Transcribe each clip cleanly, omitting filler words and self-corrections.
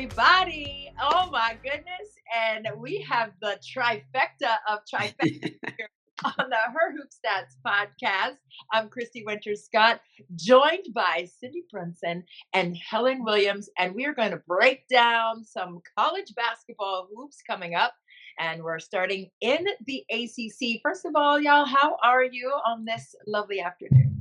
everybody. Oh my goodness. And we have the trifecta of trifecta here on the Her Hoop Stats podcast. I'm Christy Winters Scott, joined by Cindy Brunson and Helen Williams. And we are going to break down some college basketball hoops coming up. And we're starting in the ACC. First of all, y'all, how are you on this lovely afternoon?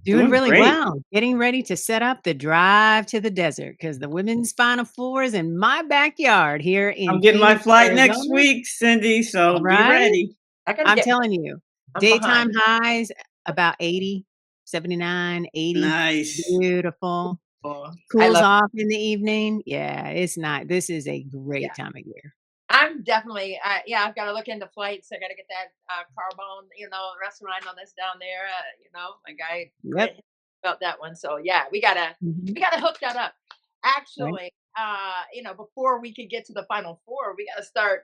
Doing really great. well. Getting ready to set up the drive to the desert because the women's Final Four is in my backyard here in I'm getting my Phoenix, flight next Arizona. week, Cindy, so be Right? ready. I'm telling you, I'm daytime behind. highs about 80, 79, 80. Nice. Beautiful. I Cools love off in the evening. Yeah, it's not. This is a great Yeah. time of year. I'm definitely, I've got to look into flights. I got to get that Carbone, restaurant on this down there. My guy Yep. about that one. So yeah, we gotta Mhm. hook that up. Right. Actually, before we could get to the Final Four, we got to start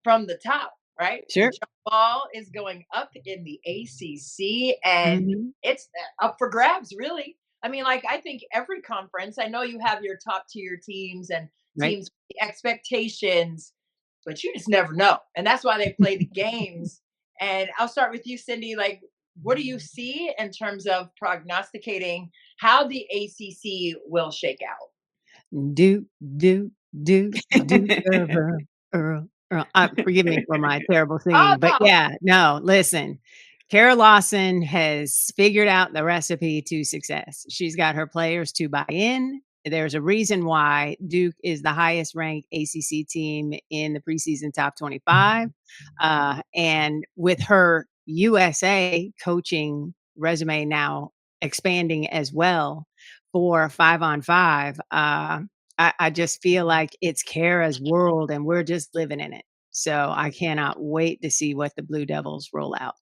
from the top, right? Sure. Jump ball is going up in the ACC, and Mhm. it's up for grabs, really. I mean, like I think every conference. I know you have your top tier teams and Right. teams with the expectations, but you just never know. And that's why they play the games. And I'll start with you, Cindy. Like, what do you see in terms of prognosticating how the ACC will shake out? Do, do, do, do, forgive me for my terrible Oh, singing, but no. yeah, no, listen. Kara Lawson has figured out the recipe to success. She's got her players to buy in. There's a reason why Duke is the highest ranked ACC team in the preseason top 25. And with her USA coaching resume now expanding as well for 5-on-5, I just feel like it's Kara's world and we're just living in it. So I cannot wait to see what the Blue Devils roll out.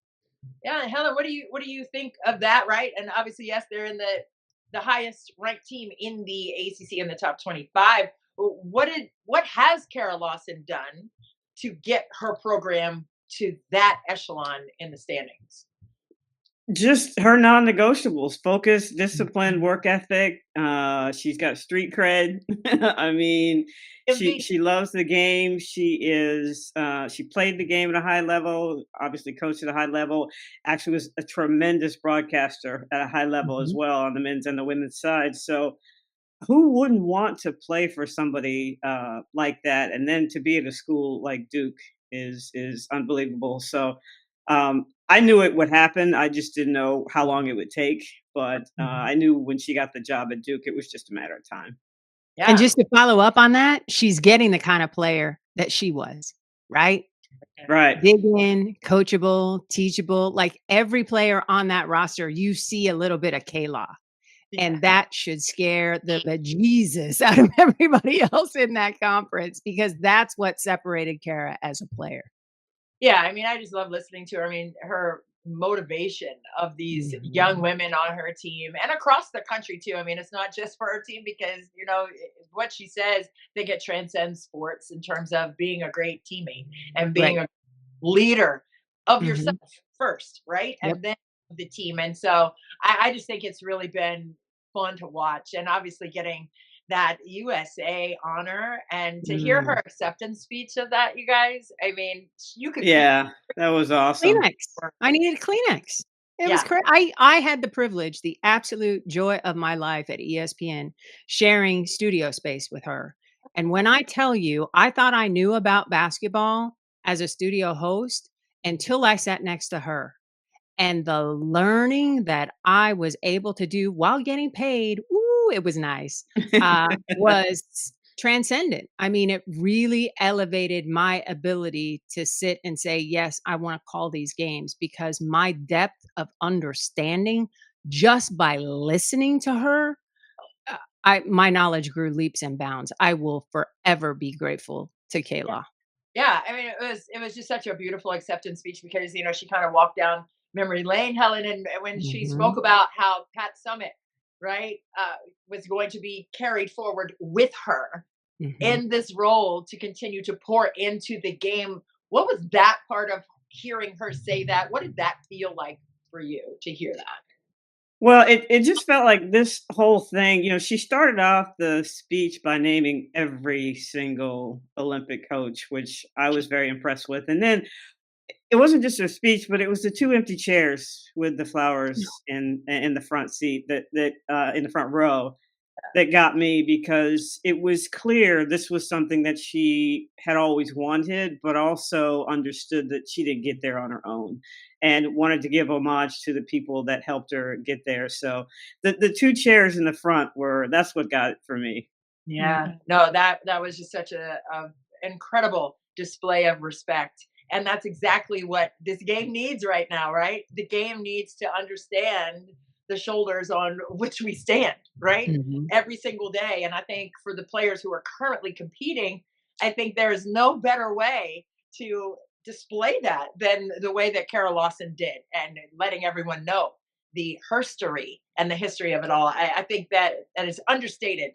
Yeah, and Helen, what do you think of that? Right, and obviously, yes, they're in the highest ranked team in the ACC in the top 25. What has Kara Lawson done to get her program to that echelon in the standings? Just her non-negotiables: focus, discipline, work ethic. She's got street cred. I mean, she loves the game. She played the game at a high level. Obviously, coached at a high level. Actually, was a tremendous broadcaster at a high level as Mhm. well on the men's and the women's side. So, who wouldn't want to play for somebody like that, and then to be at a school like Duke is unbelievable. So I knew it would happen. I just didn't know how long it would take. But I knew when she got the job at Duke, it was just a matter of time. And Yeah, just to follow up on that, she's getting the kind of player that she was, right? Right. Dig in, coachable, teachable. Like every player on that roster, you see a little bit of Kayla. yeah. And that should scare the bejesus out of everybody else in that conference because that's what separated Kara as a player. Yeah, I mean, I just love listening to her. I mean, her motivation of these young Mhm. women on her team and across the country too. I mean, it's not just for her team because, what she says, I think it transcends sports in terms of being a great teammate and being Right. a leader of yourself Mhm. first, right? Yep. And then the team. And so I just think it's really been fun to watch and obviously getting that USA honor and to hear her Mm. acceptance speech of that, you guys. I mean, you could feel Yeah, that was awesome. Kleenex. I needed Kleenex. It was yeah. crazy. I had the privilege, the absolute joy of my life at ESPN, sharing studio space with her. And when I tell you, I thought I knew about basketball as a studio host until I sat next to her. And the learning that I was able to do while getting paid, ooh, it was nice, was transcendent. I mean, it really elevated my ability to sit and say, yes, I want to call these games because my depth of understanding just by listening to her, my knowledge grew leaps and bounds. I will forever be grateful to Yeah. Kayla. Yeah. I mean, it was just such a beautiful acceptance speech because, she kind of walked down memory lane, Helen, and when she spoke Mhm. about how Pat Summit, right, was going to be carried forward with her Mhm. in this role to continue to pour into the game. What was that part of hearing her say that? What did that feel like for you to hear that? Well, it just felt like this whole thing, she started off the speech by naming every single Olympic coach, which I was very impressed with. And then it wasn't just her speech, but it was the two empty chairs with the flowers in the front seat that in the front row that got me, because it was clear this was something that she had always wanted, but also understood that she didn't get there on her own and wanted to give homage to the people that helped her get there. So the two chairs in the front that's what got it for me. Yeah, no, that was just such a incredible display of respect. And that's exactly what this game needs right now, right? The game needs to understand the shoulders on which we stand, right? Mhm. Every single day. And I think for the players who are currently competing, I think there is no better way to display that than the way that Kara Lawson did, and letting everyone know the herstory and the history of it all. I think that is understated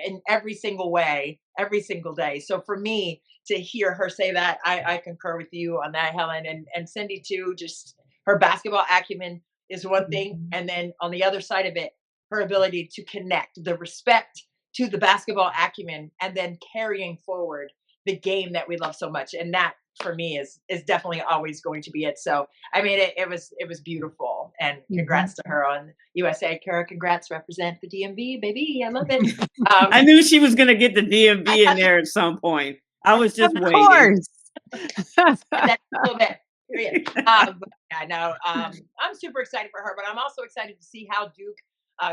in every single way, every single day. So for me to hear her say that, I concur with you on that, Helen, and Cindy too. Just her basketball acumen is one thing, and then on the other side of it, her ability to connect the respect to the basketball acumen, and then carrying forward the game that we love so much. And that for me is definitely always going to be it. So I mean, it was beautiful, and Mhm. congrats to her on USA. Kara, congrats, represent the DMV, baby. I love it. I knew she was going to get the I DMV in thought there at some point. I was just Of waiting. course. that a little bit. Period. But yeah, no, I'm super excited for her, but I'm also excited to see how Duke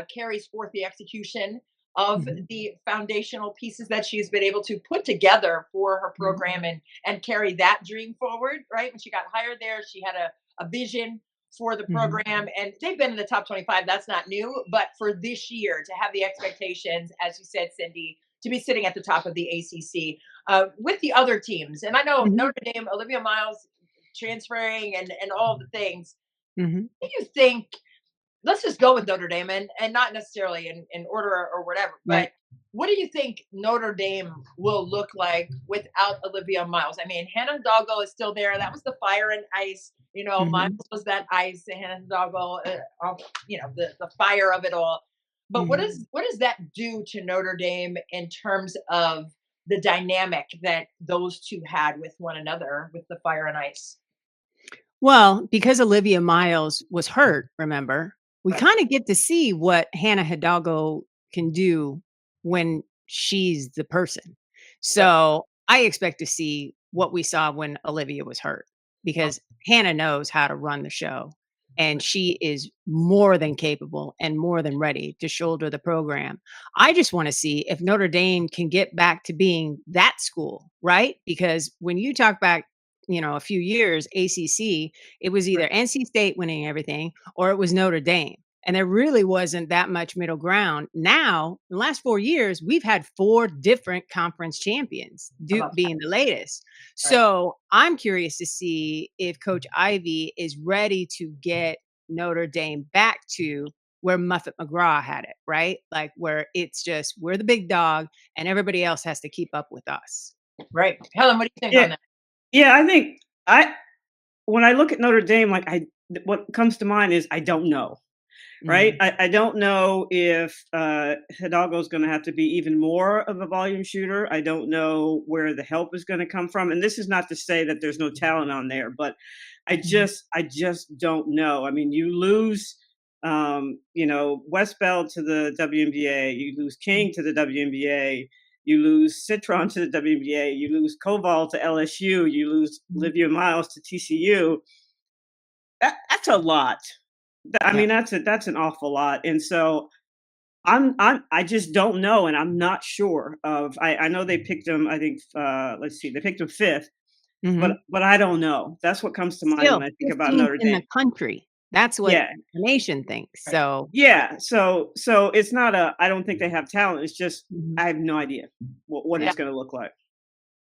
carries forth the execution of Mhm. the foundational pieces that she's been able to put together for her Mhm. program, and carry that dream forward. Right, when she got hired there, she had a vision for the Mhm. program, and they've been in the top 25. That's not new, but for this year to have the expectations, as you said, Cindy, to be sitting at the top of the ACC with the other teams. And I know Mhm. Notre Dame, Olivia Miles transferring, and all the things. Mhm. What do you think? Let's just go with Notre Dame, and not necessarily in order or whatever, Right. but what do you think Notre Dame will look like without Olivia Miles? I mean, Hannah Hidalgo is still there. That was the fire and ice. Miles Mhm. was that ice. And Hannah Hidalgo, the fire of it all. But what Mhm. does that do to Notre Dame in terms of the dynamic that those two had with one another, with the fire and ice? Well, because Olivia Miles was hurt, remember, we Right. kinda get to see what Hannah Hidalgo can do when she's the person. Right. So, I expect to see what we saw when Olivia was hurt, because Hannah knows how to run the show, and she is more than capable and more than ready to shoulder the program. I just wanna see if Notre Dame can get back to being that school, right? Because when you talk back, a few years, ACC, it was Right. either NC State winning everything or it was Notre Dame. And there really wasn't that much middle ground. Now, in the last 4 years, we've had four different conference champions, I Duke love that. being the latest. Right. So I'm curious to see if Coach Ivy is ready to get Notre Dame back to where Muffet McGraw had it, right? Like where it's just we're the big dog and everybody else has to keep up with us. Right. Helen, what do you think Yeah, on that? yeah. I think when I look at Notre Dame, what comes to mind is I don't know. Right? Mhm. I don't know if Hidalgo is going to have to be even more of a volume shooter. I don't know where the help is going to come from. And this is not to say that there's no talent on there, but Mhm. I just don't know. I mean, you lose, Westbell to the WNBA, you lose Mhm. King to the WNBA, you lose Citron to the WNBA, you lose Koval to LSU, you lose Mhm. Olivia Miles to TCU. That's a lot. I Yeah. mean, that's an awful lot, and so I just don't know, and I'm not sure of. I know they picked him. I think let's see, they picked him fifth, Mhm. but I don't know. That's what comes to mind when Still I think about 15th Notre in Dame. the country. That's what Yeah, the nation thinks. Right. So, yeah. So it's not a. I don't think they have talent. It's just mhm. I have no idea what Yeah. it's going to look like.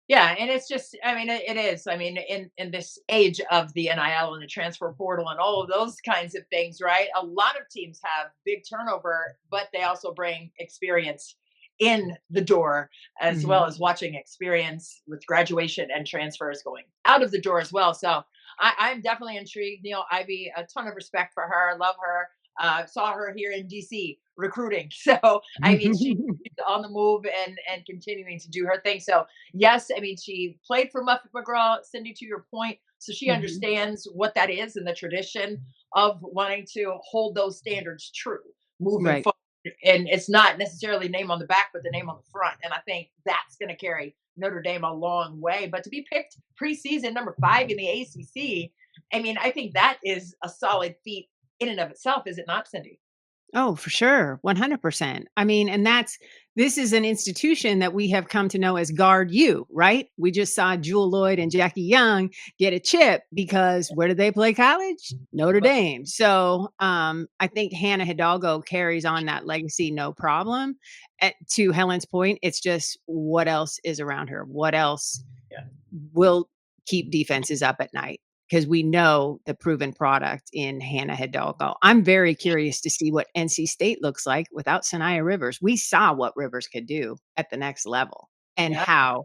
Yeah, and it's just, I mean, it is. I mean, in this age of the NIL and the transfer portal and all of those kinds of things, right? A lot of teams have big turnover, but they also bring experience in the door, as well Mhm. as watching experience with graduation and transfers going out of the door as well. So I'm definitely intrigued. Neil Ivy, a ton of respect for her. Love her. Saw her here in DC recruiting. So I mean, she's on the move and continuing to do her thing. So yes, I mean, she played for Muffet McGraw, Cindy, to your point. So she Mhm. understands what that is and the tradition of wanting to hold those standards true moving Right. forward. And it's not necessarily name on the back, but the name on the front. And I think that's going to carry Notre Dame a long way. But to be picked preseason number 5 in the ACC, I mean, I think that is a solid feat in and of itself, is it not, Cindy? Oh, for sure. 100%. I mean, and this is an institution that we have come to know as Guard U, right? We just saw Jewel Lloyd and Jackie Young get a chip because where did they play college? Notre But Dame. So I think Hannah Hidalgo carries on that legacy no problem. To Helen's point, it's just what else is around her? What else yeah, will keep defenses up at night? Because we know the proven product in Hannah Hidalgo. I'm very curious to see what NC State looks like without Sanaya Rivers. We saw what Rivers could do at the next level and yeah. how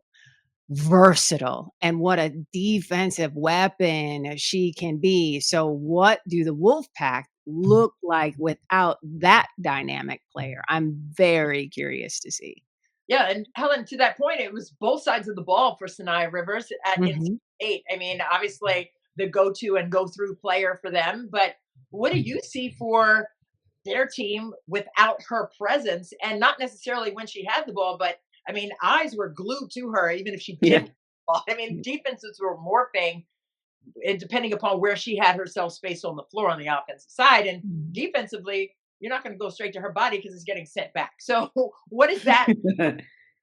versatile and what a defensive weapon she can be. So, what do the Wolfpack look like without that dynamic player? I'm very curious to see. Yeah, and Helen, to that point, it was both sides of the ball for Sanaya Rivers at NC Mhm. State. I mean, obviously the go-to and go-through player for them, but what do you see for their team without her presence? And not necessarily when she had the ball, but I mean, eyes were glued to her, even if she Yeah. didn't. I mean, defenses were morphing depending upon where she had herself spaced on the floor on the offensive side. And Mhm. defensively, you're not going to go straight to her body because it's getting sent back. So, what does that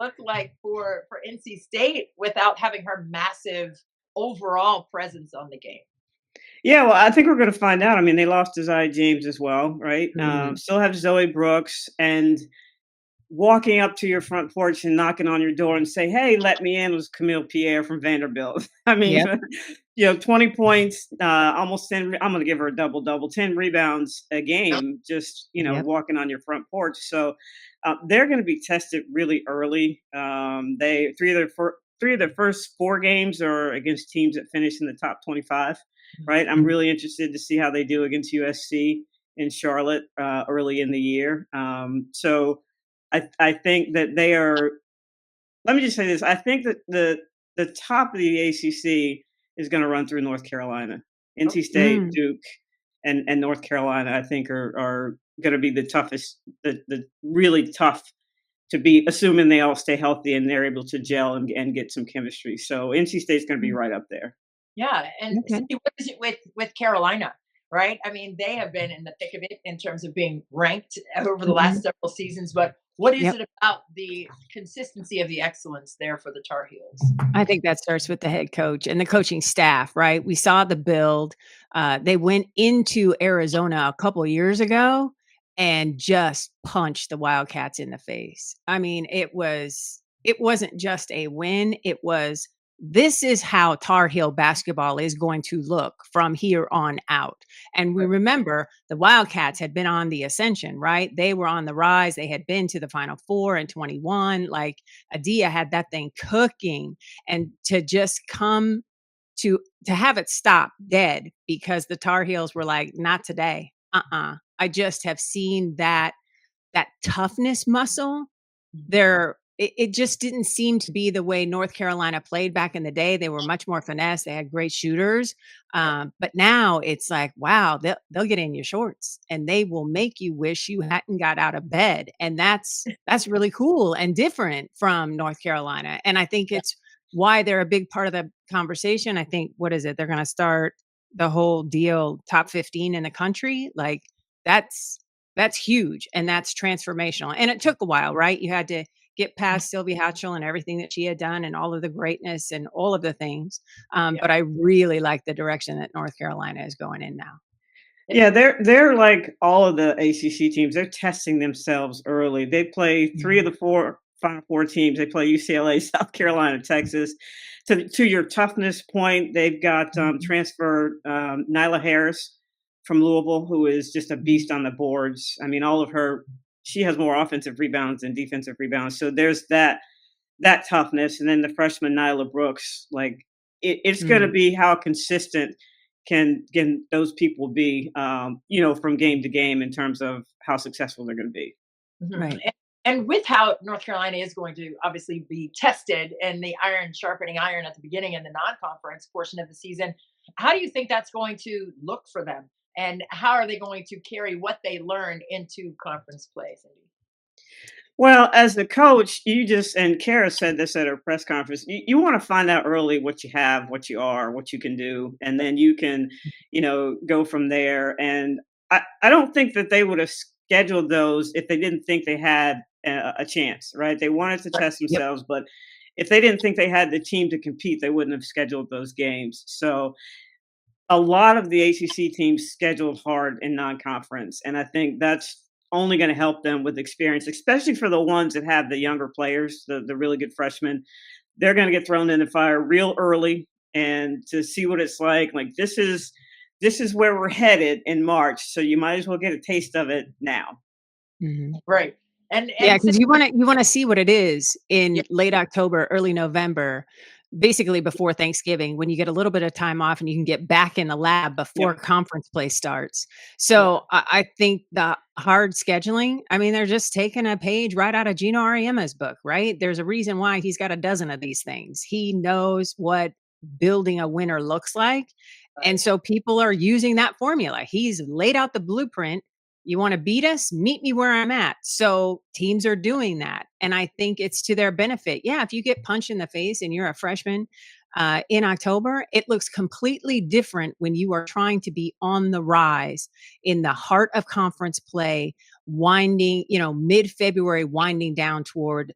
look like for NC State without having her massive overall presence on the game? Yeah, well, I think we're going to find out. I mean, they lost Desire James as well, right? Mm. Still have Zoe Brooks, and walking up to your front porch and knocking on your door and say, "Hey, let me in," was Camille Pierre from Vanderbilt. I mean, Yep. 20 points, almost 10. I'm going to give her a double double, 10 rebounds a game, just Yep. walking on your front porch. So they're going to be tested really early. They three of their first 4 games are against teams that finish in the top 25. Right. I'm Mm. really interested to see how they do against USC in Charlotte early in the year. I think that they are. Let me just say this: I think that the top of the ACC is going to run through North Carolina, Oh, NC State, Mm. Duke, and North Carolina. I think are going to be the toughest, the really tough to beat, assuming they all stay healthy and they're able to gel and get some chemistry. So NC State's going to be Mm. right up there. yeah, and Okay. Cindy, what is it with Carolina? Right? I mean, they have been in the thick of it in terms of being ranked over the last Mhm. several seasons. But what is Yep. it about the consistency of the excellence there for the Tar Heels? I think that starts with the head coach and the coaching staff, right? We saw the build. They went into Arizona a couple years ago and just punched the Wildcats in the face. I mean, it wasn't just a win, it was this is how Tar Heel basketball is going to look from here on out. And we Right. remember the Wildcats had been on the ascension, right? They were on the rise. They had been to the Final Four in 21. Like Adia had that thing cooking, and to just come to have it stop dead because the Tar Heels were like, "Not today. I just have seen that toughness muscle. It just didn't seem to be the way North Carolina played back in the day. They were much more finesse. They had great shooters. Right. But now it's like, wow, they'll get in your shorts and they will make you wish you hadn't got out of bed. And that's really cool and different from North Carolina. And I think Yeah. it's why they're a big part of the conversation. I think what is it? They're going to start the whole deal top 15 in the country. Like that's that's huge and that's transformational. And it took a while, right? You had to get past Sylvia Hatchell and everything that she had done and all of the greatness and all of the things. Yeah. But I really like the direction that North Carolina is going in now. Yeah, they're like all of the ACC teams. They're testing themselves early. They play 3 of Mhm. the 4 Final Four teams. They play UCLA, South Carolina, Texas. To your toughness point, they've got Mhm. transfer Nyla Harris from Louisville, who is just a Mhm. beast on the boards. I mean, all of her, she has more offensive rebounds than defensive rebounds. So there's that toughness, and then the freshman Nyla Brooks. Like it's going to Mhm. be how consistent can those people be, from game to game in terms of how successful they're going to be. Right. And with how North Carolina is going to obviously be tested and the iron sharpening iron at the beginning and the non-conference portion of the season, how do you think that's going to look for them? And how are they going to carry what they learned into conference play, Cindy? Well, as the coach, and Kara said this at her press conference, you want to find out early what you have, what you are, what you can do, and then you can, go from there. And I don't think that they would have scheduled those if they didn't think they had a chance, right? They wanted to test Yep. themselves, but if they didn't think they had the team to compete, they wouldn't have scheduled those games. So a lot of the ACC teams scheduled hard in non-conference, and I think that's only going to help them with experience, especially for the ones that have the younger players, the really good freshmen. They're going to get thrown in the fire real early, and to see what it's like. Like this is where we're headed in March, so you might as well get a taste of it now. Mhm. Right. And Yeah, because you wanna see what it is in Yeah. late October, early November, basically before Thanksgiving, when you get a little bit of time off and you can get back in the lab before Yep. conference play starts. Yeah. So I think the hard scheduling, I mean, they're just taking a page right out of Gino Ariema's book, right? There's a reason why he's got a dozen of these things. He knows what building a winner looks like. And Right. so people are using that formula. He's laid out the blueprint. You want to beat us? Meet me where I'm at. So teams are doing that. And I think it's to their benefit. Yeah, if you get punched in the face and you're a freshman in October, it looks completely different when you are trying to be on the rise in the heart of conference play, winding, mid February, winding down toward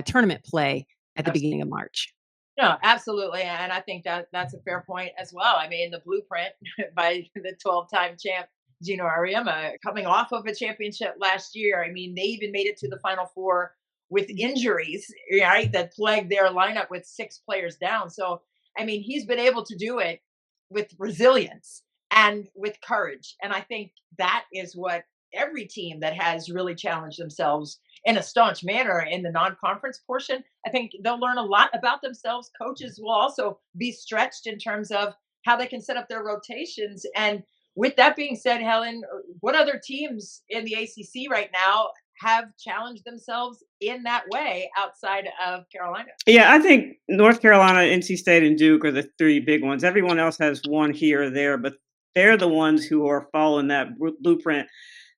tournament play at the beginning of March. No, absolutely. And I think that that's a fair point as well. I mean, the blueprint by the 12-time champ Gino Ariema coming off of a championship last year. I mean, they even made it to the Final Four with injuries, right? That plagued their lineup with 6 players down. So, I mean, he's been able to do it with resilience and with courage. And I think that is what every team that has really challenged themselves in a staunch manner in the non-conference portion, I think they'll learn a lot about themselves. Coaches will also be stretched in terms of how they can set up their rotations. And with that being said, Helen, what other teams in the ACC right now have challenged themselves in that way outside of Carolina? Yeah, I think North Carolina, NC State, and Duke are the three big ones. Everyone else has one here or there, but they're the ones who are following that blueprint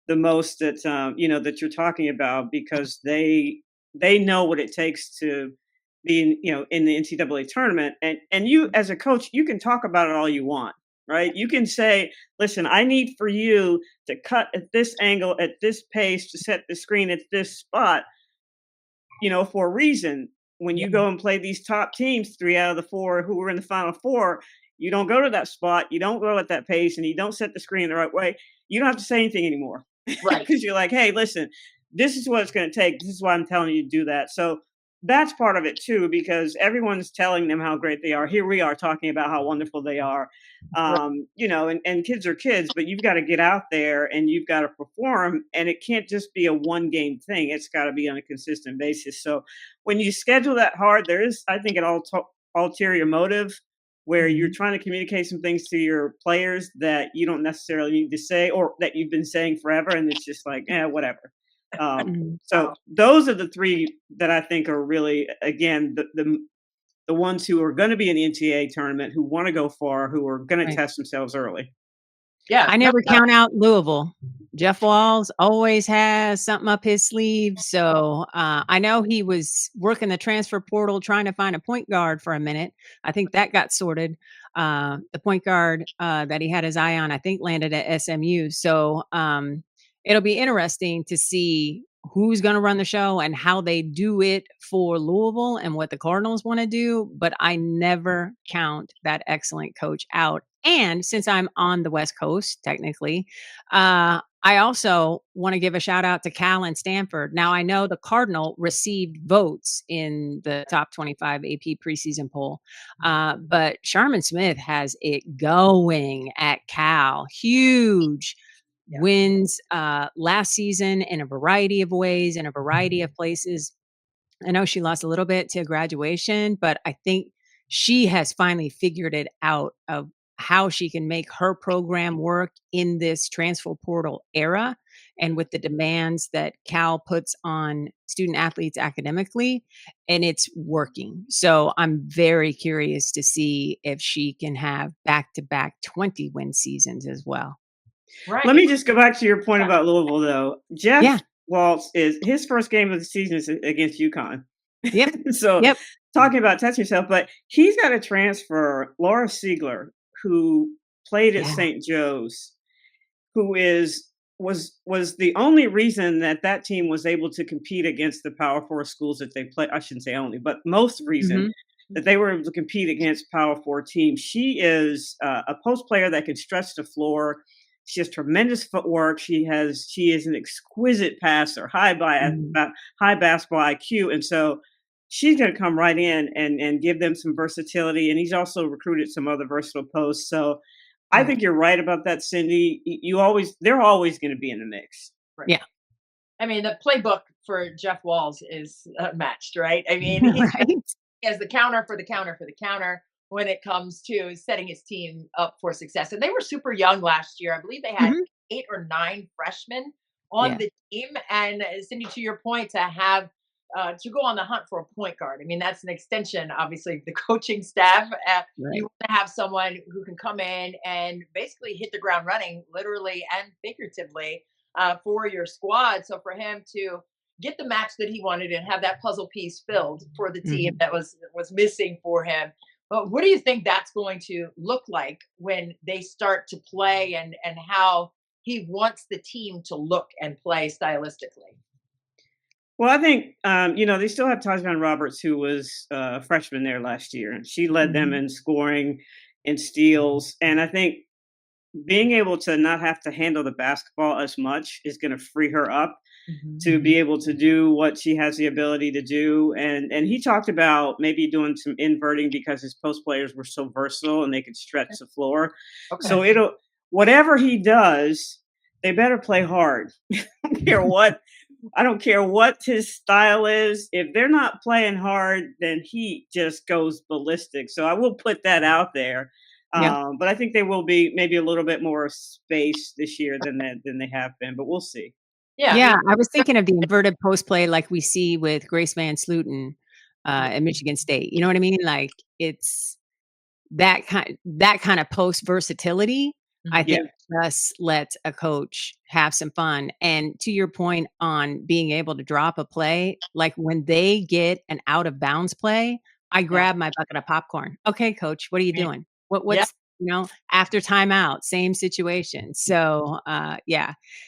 the most, that you're talking about, because they know what it takes to be in the NCAA tournament. And you, as a coach, you can talk about it all you want, right? You can say, listen, I need for you to cut at this angle, at this pace, to set the screen at this spot, for a reason. When you go and play these top teams, 3 out of the 4 who were in the Final Four, you don't go to that spot, you don't go at that pace, and you don't set the screen the right way. You don't have to say anything anymore, Right. because you're like, hey, listen, this is what it's going to take. This is why I'm telling you to do that. So that's part of it too, because everyone's telling them how great they are. Here we are talking about how wonderful they are, and kids are kids, but you've got to get out there and you've got to perform, and it can't just be a one game thing. It's got to be on a consistent basis. So when you schedule that hard, there is, I think, an ulterior motive where you're trying to communicate some things to your players that you don't necessarily need to say, or that you've been saying forever, and it's just like, whatever. So those are the three that I think are really, again, the ones who are going to be in the NCAA tournament, who want to go far, who are going to test themselves early. Yeah. I never count out Louisville. Jeff Walls always has something up his sleeve. So I know he was working the transfer portal trying to find a point guard for a minute. I think that got sorted. The point guard that he had his eye on, I think, landed at SMU. So it'll be interesting to see who's going to run the show and how they do it for Louisville and what the Cardinals want to do. But I never count that excellent coach out. And since I'm on the West Coast, technically, I also want to give a shout out to Cal and Stanford. Now, I know the Cardinal received votes in the top 25 AP preseason poll, but Sharman Smith has it going at Cal. Huge wins last season in a variety of ways, in a variety of places. I know she lost a little bit to graduation, but I think she has finally figured it out of how she can make her program work in this transfer portal era and with the demands that Cal puts on student athletes academically, and it's working. So I'm very curious to see if she can have back-to-back 20-win seasons as well. Right. Let me just go back to your point about Louisville, though. Yeah. Jeff Waltz is his first game of the season is against UConn. Yep. So Yep. talking about testing yourself, but he's got a transfer, Laura Siegler, who played at Yeah. St. Joe's, who was the only reason that team was able to compete against the Power Four schools that they play. I shouldn't say only, but most reason that they were able to compete against Power Four teams. She is a post player that can stretch the floor. She has tremendous footwork. She is an exquisite passer, high basketball IQ, and so she's going to come right in and give them some versatility. And he's also recruited some other versatile posts. So I think you're right about that, Cindy. They're always going to be in the mix. Right. Yeah. I mean, the playbook for Jeff Walls is matched, right? I mean, he has the counter for the counter for the counter when it comes to setting his team up for success. And they were super young last year. I believe they had 8 or 9 freshmen on the team. And Cindy, to your point, to have to go on the hunt for a point guard. I mean, that's an extension, obviously, of the coaching staff. You want to have someone who can come in and basically hit the ground running, literally and figuratively, for your squad. So for him to get the match that he wanted and have that puzzle piece filled for the team that was missing for him. But what do you think that's going to look like when they start to play, and how he wants the team to look and play stylistically? Well, I think, they still have Tajon Roberts, who was a freshman there last year, and she led them in scoring and steals. And I think being able to not have to handle the basketball as much is going to free her up to be able to do what she has the ability to do. And he talked about maybe doing some inverting because his post players were so versatile and they could stretch the floor. Okay. So whatever he does, they better play hard. I don't care what his style is. If they're not playing hard, then he just goes ballistic. So I will put that out there. But I think they will be maybe a little bit more space this year than they have been, but we'll see. Yeah, I was thinking of the inverted post play like we see with Grace Van Sluten at Michigan State. You know what I mean? Like it's that kind of post versatility. I think just lets a coach have some fun. And to your point on being able to drop a play, like when they get an out of bounds play, I grab my bucket of popcorn. Okay, coach, what are you doing? What's after timeout, same situation. So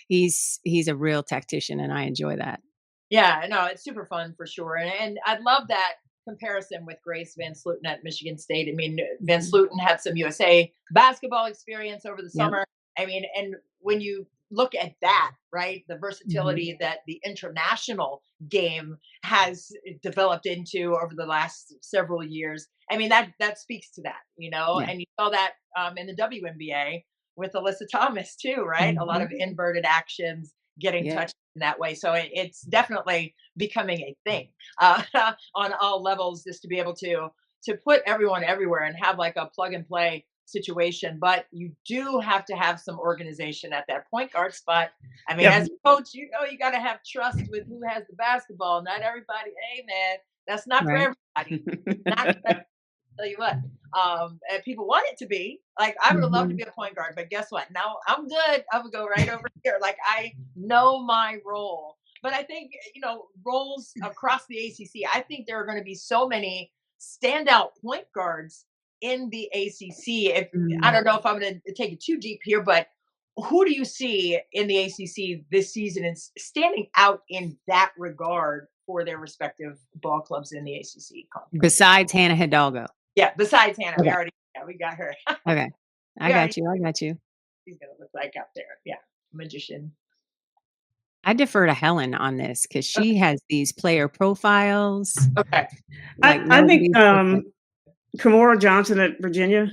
he's a real tactician and I enjoy that. Yeah, no, it's super fun for sure. And I love that comparison with Grace Van Sluten at Michigan State. I mean, Van Sluten had some USA basketball experience over the summer. I mean, and when you look at that, right, the versatility that the international game has developed into over the last several years, I mean, that speaks to that, and you saw that in the WNBA with Alyssa Thomas too, right? A lot of inverted actions, getting touched in that way. So it's definitely becoming a thing on all levels, just to be able to put everyone everywhere and have like a plug and play situation. But you do have to have some organization at that point guard spot. I mean, as a coach, you got to have trust with who has the basketball. Not everybody. Hey, man, that's not for everybody. Not tell you what, and people want it to be like, I would have loved to be a point guard, but guess what? Now I'm good. I would go right over here. Like I know my role. But I think, roles across the ACC, I think there are going to be so many standout point guards in the ACC. I don't know if I'm going to take it too deep here, but who do you see in the ACC this season and standing out in that regard for their respective ball clubs in the ACC conference? Besides Hannah Hidalgo. Yeah, besides Hannah, we got her. Okay, I got you. She's gonna look like out there, magician. I defer to Helen on this because she has these player profiles. Okay, I think Kamora Johnson at Virginia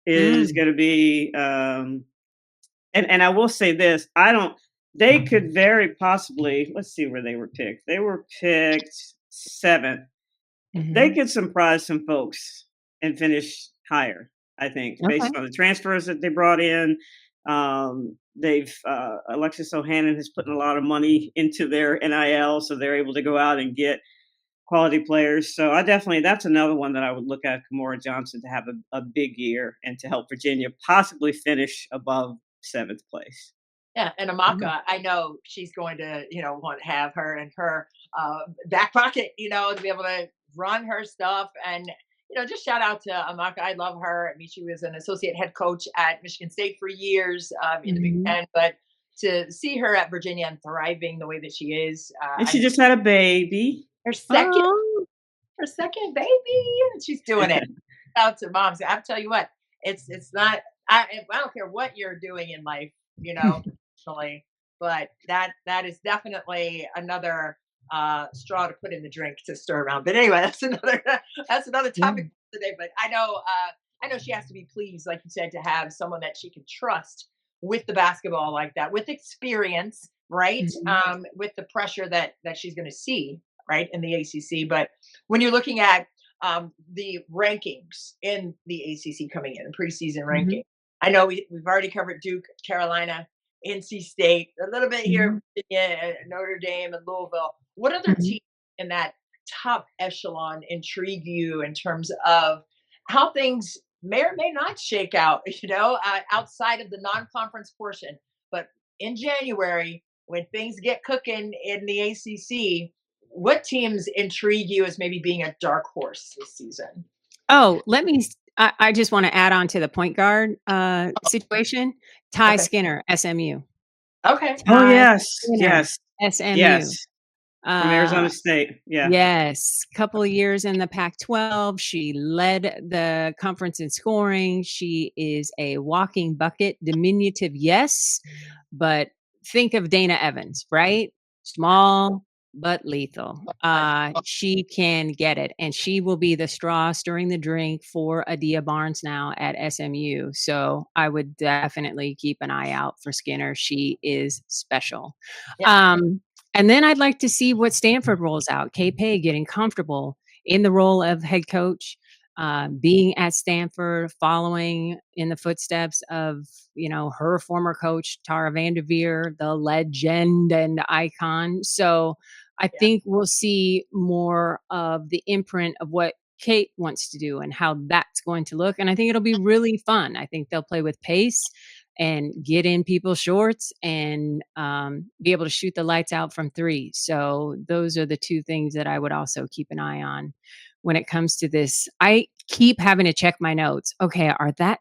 is going to be, and I will say this: they could very possibly. Let's see where they were picked. They were picked 7th. They could surprise some folks and finish higher. I think, Okay. based on the transfers that they brought in. They've Alexis Ohanian has put in a lot of money into their NIL, so they're able to go out and get quality players. So I definitely that's another one that I would look at Kamora Johnson to have a big year and to help Virginia possibly finish above seventh place. Yeah, and Mm. Amaka, I know she's going to, want to have her in her back pocket, to be able to run her stuff. And, just shout out to Amaka. I love her. I mean, she was an associate head coach at Michigan State for years in the Big Mhm. Ten, but to see her at Virginia and thriving the way that she is, And I she just had a baby. her second Oh. her second baby, and she's doing it. Out to moms. I'll tell you what, it's not. I don't care what you're doing in life, professionally, but that is definitely another straw to put in the drink to stir around. But anyway, that's another that's another Yeah. topic for today. But I know she has to be pleased, like you said, to have someone that she can trust with the basketball like that, with experience, right? Mhm. With the pressure that she's going to see, right, in the ACC. But when you're looking at the rankings in the ACC coming in, preseason ranking. Mhm. I know we've already covered Duke, Carolina, NC State, a little bit here, Mhm. Virginia, Notre Dame, and Louisville. What other Mhm. teams in that top echelon intrigue you in terms of how things may or may not shake out, outside of the non conference portion? But in January, when things get cooking in the ACC, what teams intrigue you as maybe being a dark horse this season? Oh, I just wanna add on to the point guard, situation. Ty Okay. Skinner, SMU. Okay. Oh Ty yes, Skinner, yes, yes. SMU. From Uh, Arizona State. Yeah. yes, couple of years in the Pac-12. She led the conference in scoring. She is a walking bucket, diminutive, yes, but think of Dana Evans, right? Small but lethal. Fun. She can get it, and she will be the straw stirring the drink for Adia Barnes now at SMU. So I would definitely keep an eye out for Skinner. She is special. Yeah. Um, and then I'd like to see what Stanford rolls out. Kay Pay getting comfortable in the role of head coach, being at Stanford, following in the footsteps of her former coach Tara Vanderveer, the legend and icon. So I Yeah. think we'll see more of the imprint of what Kate wants to do and how that's going to look. And I think it'll be really fun. I think they'll play with pace and get in people's shorts and be able to shoot the lights out from three. So those are the two things that I would also keep an eye on when it comes to this. I keep having to check my notes. Okay,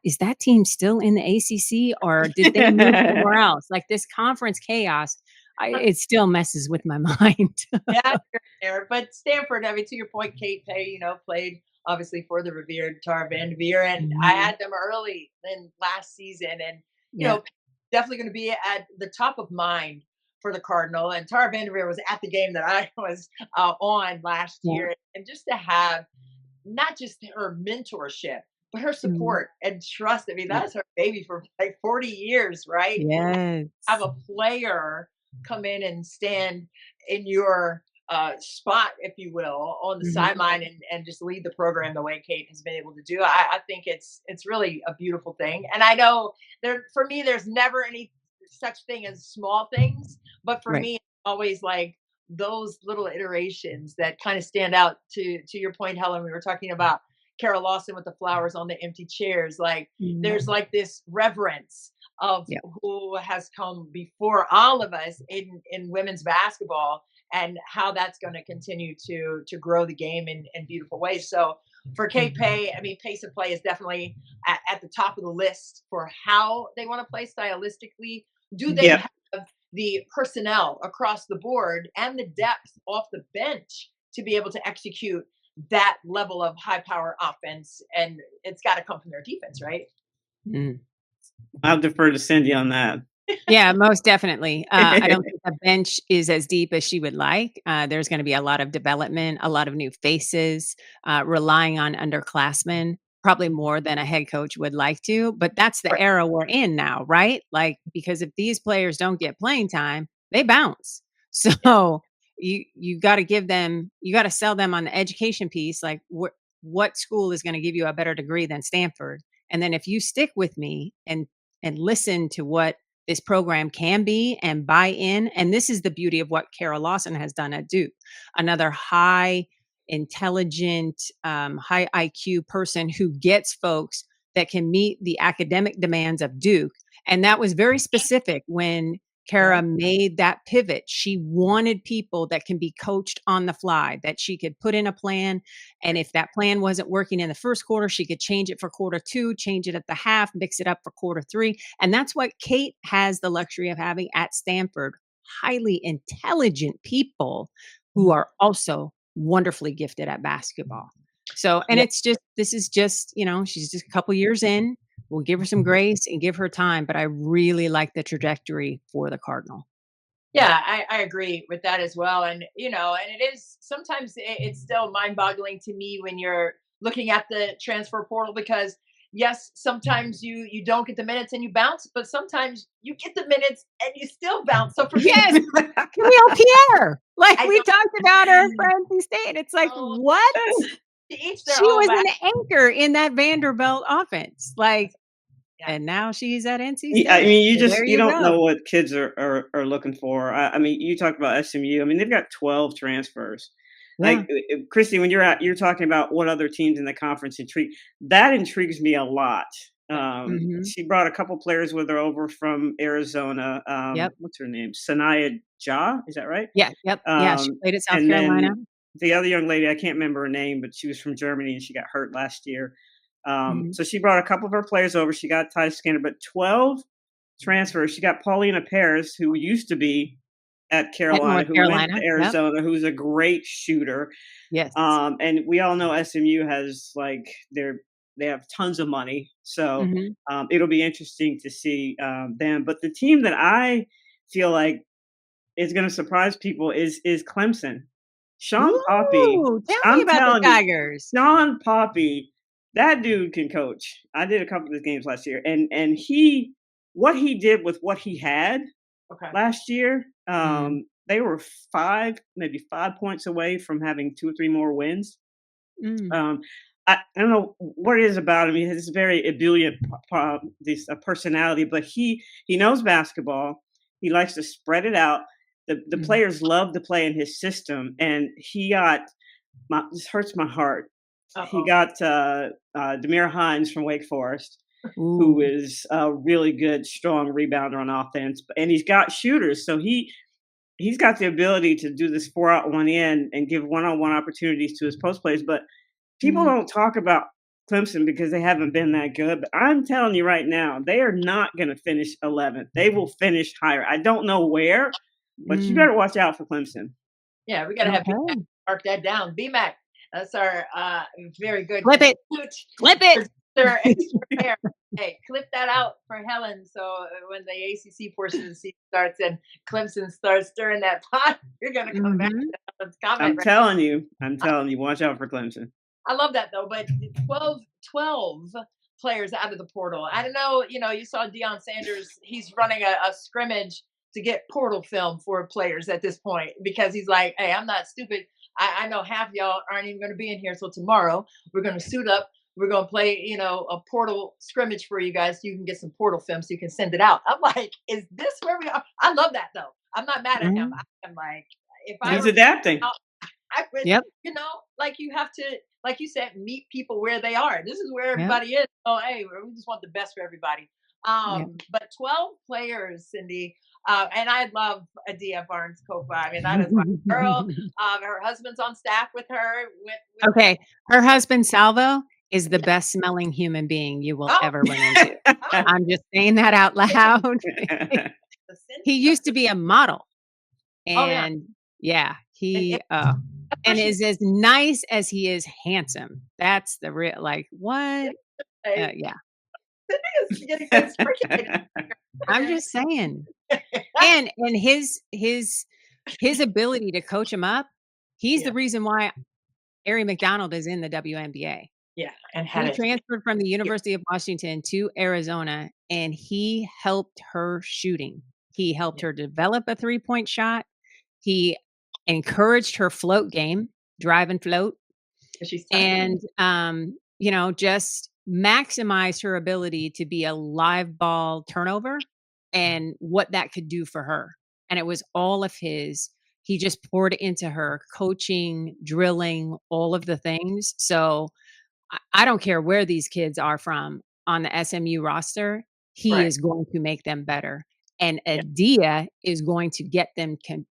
is that team still in the ACC or did they move somewhere else? Like this conference chaos, it still messes with my mind. Yeah, there. But Stanford, I mean, to your point, Kate Pay, played obviously for the revered Tara Vanderveer, and I Mhm. had them early in last season, and Yeah. definitely going to be at the top of mind for the Cardinal. And Tara Vanderveer was at the game that I was on last Yeah. year, and just to have not just her mentorship, but her Mhm. support and trust. I mean, Yeah. that's her baby for like 40 years, right? Have Yes. a player come in and stand in your spot, if you will, on the Mhm. sideline and just lead the program the way Kate has been able to do. I think it's really a beautiful thing. And I know for me, there's never any such thing as small things, but for Right. me, it's always like those little iterations that kind of stand out. To your point, Helen, we were talking about Carol Lawson with the flowers on the empty chairs. Like Mhm. there's like this reverence of Yeah. who has come before all of us in women's basketball and how that's going to continue to grow the game in beautiful ways. So for Kate Mhm. Pay, I mean, pace of play is definitely at the top of the list for how they want to play stylistically. Do they Mhm. Yep. have the personnel across the board and the depth off the bench to be able to execute that level of high power offense? And it's got to come from their defense, right? Mhm. I'll defer to Cindy on that. Yeah, most definitely. I don't think the bench is as deep as she would like. There's going to be a lot of development, a lot of new faces, relying on underclassmen, probably more than a head coach would like to. But that's the Right. era we're in now, right? Like, because if these players don't get playing time, they bounce. Yeah. So you got to give them, you got to sell them on the education piece. Like, what school is going to give you a better degree than Stanford? And then if you stick with me and listen to what this program can be and buy in, and this is the beauty of what Kara Lawson has done at Duke, another high intelligent, high IQ person who gets folks that can meet the academic demands of Duke. And that was very specific when Kara made that pivot. She wanted people that can be coached on the fly, that she could put in a plan. And if that plan wasn't working in the first quarter, she could change it for quarter two, change it at the half, mix it up for quarter three. And that's what Kate has the luxury of having at Stanford, highly intelligent people who are also wonderfully gifted at basketball. So, and this is just, she's just a couple years in. We'll give her some grace and give her time, but I really like the trajectory for the Cardinal. Yeah, I agree with that as well. And, and it is sometimes it's still mind boggling to me when you're looking at the transfer portal, because yes, sometimes you don't get the minutes and you bounce, but sometimes you get the minutes and you still bounce. So for yes, Camille Pierre, we talked about her for NC State. It's like, what? She was an anchor in that Vanderbilt offense. And now she's at NC State. I mean, you don't know what kids are looking for. I mean, you talk about SMU. I mean, they've got 12 transfers. Yeah. Christy, when you're talking about what other teams in the conference intrigues me a lot. She brought a couple players with her over from Arizona. What's her name? Sanaya Ja, is that right? Yeah. Yep. She played at South Carolina. The other young lady, I can't remember her name, but she was from Germany and she got hurt last year. So she brought a couple of her players over. She got Ty Skinner, but 12 transfers. She got Paulina Perez, who used to be at Carolina, who went to Arizona, who's a great shooter. Yes. And we all know SMU has they have tons of money. So it'll be interesting to see them. But the team that I feel like is going to surprise people is Clemson. Sean Poppy. Tell me about the Tigers. Sean Poppy, that dude can coach. I did a couple of his games last year, and what he did with what he had last year, they were maybe 5 points away from having 2 or 3 more wins. I don't know what it is about him. He has this very ebullient personality, but he knows basketball. He likes to spread it out. The players love to play in his system, and he got this hurts my heart. He got Demir Hines from Wake Forest, who is a really good, strong rebounder on offense, and he's got shooters. So he's got the ability to do this 4 out, 1 in, and give one-on-one opportunities to his post plays. But people don't talk about Clemson because they haven't been that good. But I'm telling you right now, they are not going to finish 11th. They will finish higher. I don't know where, but you better watch out for Clemson. Yeah, we got to have B-Mac mark that down. B-Mac, that's our very good. Flip it. Hey, clip that out for Helen. So when the ACC portion of the season starts and Clemson starts stirring that pot, you're going to come back to Helen's comment. I'm telling you, watch out for Clemson. I love that though, but 12 players out of the portal. I don't know, you saw Deion Sanders, he's running a scrimmage to get portal film for players at this point, because he's like, hey, I'm not stupid. I know half y'all aren't even going to be in here. So tomorrow we're going to suit up. We're going to play, a portal scrimmage for you guys so you can get some portal film so you can send it out. I'm like, is this where we are? I love that though. I'm not mad at him. I'm like, he's adapting. I would, you have to, like you said, meet people where they are. This is where everybody is. Oh, hey, we just want the best for everybody. But 12 players, Cindy, and I love Adia Barnes-Kofa. I mean, that is my girl. Her husband's on staff with her. Okay. Her husband, Salvo, is the best smelling human being you will ever run into. I'm just saying that out loud. He used to be a model. And he and is as nice as he is handsome. That's the real, what? I'm just saying. And his ability to coach him up, he's the reason why Ari McDonald is in the WNBA. Yeah, and he transferred from the University of Washington to Arizona, and he helped her shooting. He helped her develop a 3-point shot. He encouraged her float game, drive and float. And just maximized her ability to be a live ball turnover and what that could do for her. And it was all of his. He just poured into her, coaching, drilling, all of the things. So I don't care where these kids are from on the SMU roster, he Right. is going to make them better. And Yeah. Adia is going to get them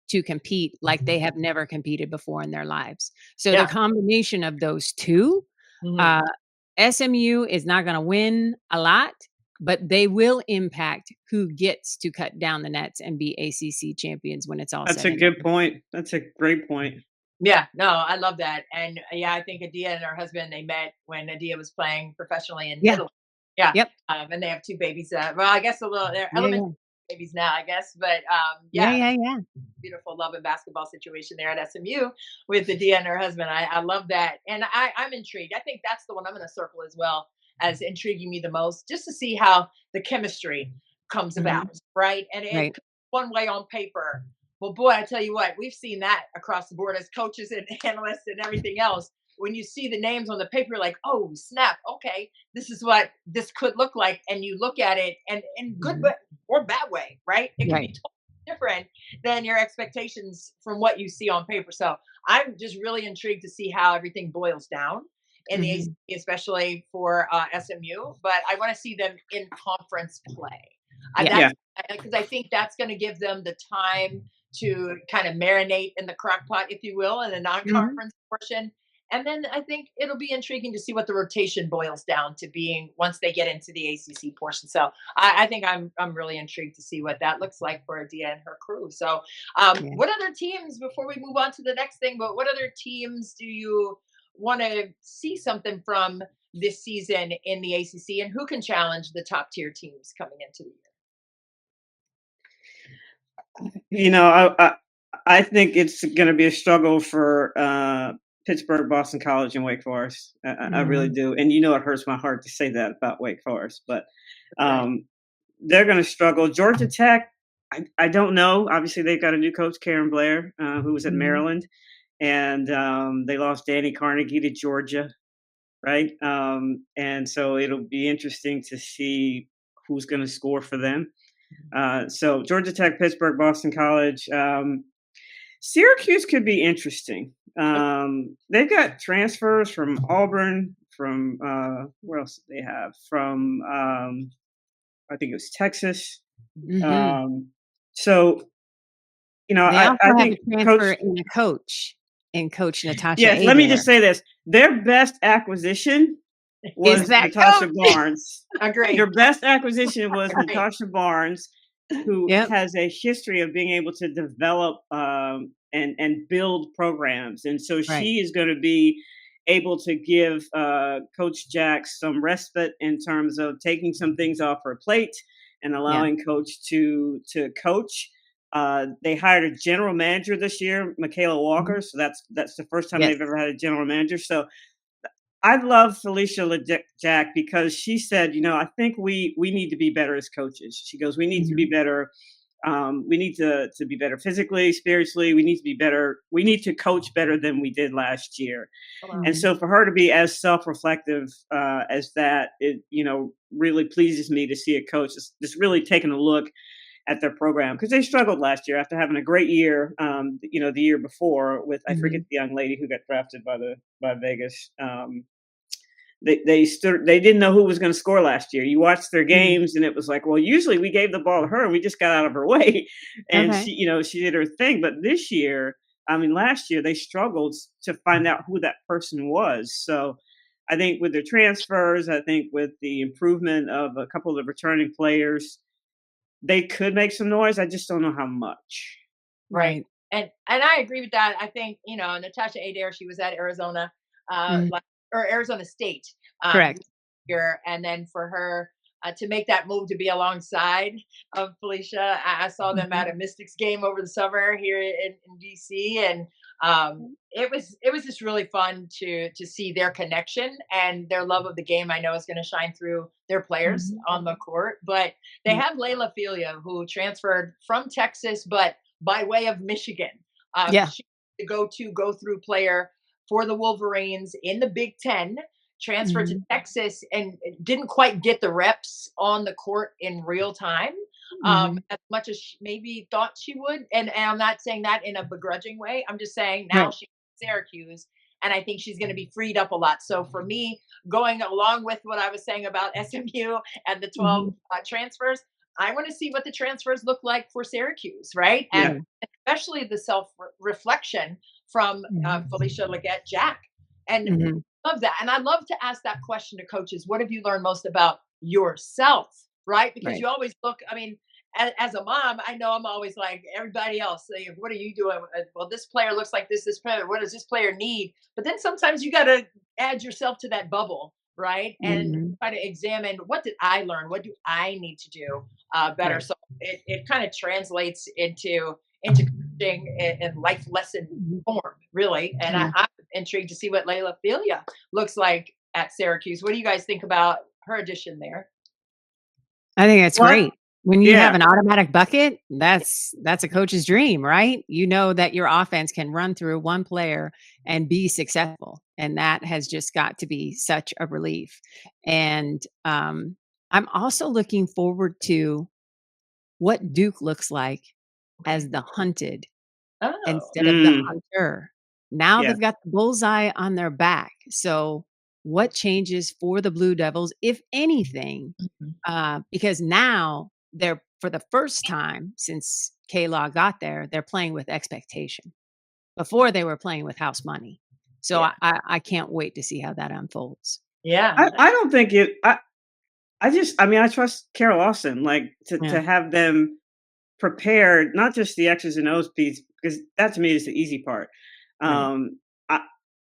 to compete like they have never competed before in their lives. So the Yeah. combination of those two, Mhm. SMU is not going to win a lot, but they will impact who gets to cut down the nets and be ACC champions when it's all That's said a and good done. point. That's a great point. Yeah, no, I love that. And yeah, I think Adia and her husband, they met when Adia was playing professionally in Yeah. Italy. Yeah. Yep. And they have two babies. Well, I guess they're Yeah. elementary Yeah. babies now, I guess. But Yeah. yeah, Yeah. Yeah. beautiful love and basketball situation there at SMU with Adia and her husband. I love that. And I'm intrigued. I think that's the one I'm going to circle as well as intriguing me the most, just to see how the chemistry comes Mhm. about. Right. And it Right. one way on paper. Well, boy, I tell you what, we've seen that across the board as coaches and analysts and everything else. When you see the names on the paper, like, oh, snap, okay, this is what this could look like. And you look at it and in good Mhm. or bad way, right? It can be Right. totally different than your expectations from what you see on paper. So I'm just really intrigued to see how everything boils down in the Mhm. ACC, especially for SMU. But I want to see them in conference play. Yeah. Yeah. That's because I think that's going to give them the time to kind of marinate in the crock pot, if you will, in the Mhm. non-conference portion. And then I think it'll be intriguing to see what the rotation boils down to being once they get into the ACC portion. So I think I'm really intrigued to see what that looks like for Adia and her crew. So Yeah. what other teams, before we move on to the next thing, but what other teams do you want to see something from this season in the ACC, and who can challenge the top tier teams coming into the year? You know, I think it's going to be a struggle for Pittsburgh, Boston College, and Wake Forest. I really Mhm. do, and you know, it hurts my heart to say that about Wake Forest, but Right. um, they're going to struggle. Georgia Tech, I don't know. Obviously, they've got a new coach, Karen Blair, who was at Mhm. Maryland, and they lost Danny Carnegie to Georgia, right? And so it'll be interesting to see who's going to score for them. So Georgia Tech, Pittsburgh, Boston College. Syracuse could be interesting. They've got transfers from Auburn, from where else do they have? From I think it was Texas. Mhm. Um, so you know, They also I have a think transfer Coach. in Coach Natasha Yes, let me Adair. just say this: their best acquisition Is was that Natasha coach? Barnes. Agree. Their best acquisition was Agree. Natasha Barnes, who Yep. has a history of being able to develop and build programs, and so Right. she is going to be able to give Coach Jack some respite in terms of taking some things off her plate and Yeah. allowing Coach to coach. They hired a general manager this year, Michaela Mhm. Walker. So that's the first time Yes. they've ever had a general manager. So I love Felicia Jack because she said, you know, I think we need to be better as coaches. She goes, we need to be Mhm. better. We need to be better physically, spiritually. We need to be better. We need to coach better than we did last year. Oh, wow. And Mhm. so for her to be as self-reflective as that, it really pleases me to see a coach just really taking a look at their program because they struggled last year after having a great year. The year before with I forget Mhm. the young lady who got drafted by Vegas. They didn't know who was going to score last year. You watched their Mhm. games and it was like, well, usually we gave the ball to her and we just got out of her way, and Okay. she did her thing. But this year, I mean, last year they struggled to find out who that person was. So I think with the transfers, I think with the improvement of a couple of the returning players, they could make some noise. I just don't know how much. Right. Right. And I agree with that. I think, Natasha Adair, she was at Arizona, Mhm. like, or Arizona State, Correct. here, and then for her to make that move to be alongside of Felicia. I saw them Mhm. at a Mystics game over the summer here in DC, and it was just really fun to see their connection and their love of the game. I know is going to shine through their players Mhm. on the court, but they Yeah. have Layla Filia, who transferred from Texas, but by way of Michigan. Yeah. She's the go through player for the Wolverines in the Big Ten. transferred to Mhm. Texas and didn't quite get the reps on the court in real time, Mhm. as much as she maybe thought she would. And I'm not saying that in a begrudging way. I'm just saying now Right. she's in Syracuse, and I think she's going to be freed up a lot. So for me, going along with what I was saying about SMU and the 12 Mhm. transfers, I want to see what the transfers look like for Syracuse, right? And Yeah. Yeah. especially the self reflection from Mhm. Felicia Leggett Jack. And Mhm. love that. And I love to ask that question to coaches. What have you learned most about yourself? Right? Because Right. you always look, I mean, as a mom, I know I'm always like everybody else saying, what are you doing? Well, this player looks like this player. What does this player need? But then sometimes you got to add yourself to that bubble, right? And Mhm. try to examine, what did I learn? What do I need to do better? Right. So it kind of translates into coaching and life lesson Mhm. form, really. And Yeah. I'm intrigued to see what Layla Philia looks like at Syracuse. What do you guys think about her addition there? I think that's What? great. When you have Yeah. an automatic bucket, that's a coach's dream, right? You know that your offense can run through one player and be successful, and that has just got to be such a relief. And I'm also looking forward to what Duke looks like Okay. as the hunted Oh, instead of the Mm, hunter. Now yeah. they've got the bullseye on their back. So, what changes for the Blue Devils, if anything? mhm. Because now they're, for the first time since K Law got there, they're playing with expectation. Before they were playing with house money. So Yeah. I can't wait to see how that unfolds. Yeah. I don't think it. I mean, I trust Carol Lawson, like Yeah. to have them prepared, not just the X's and O's piece, because that to me is the easy part. Right. Um, I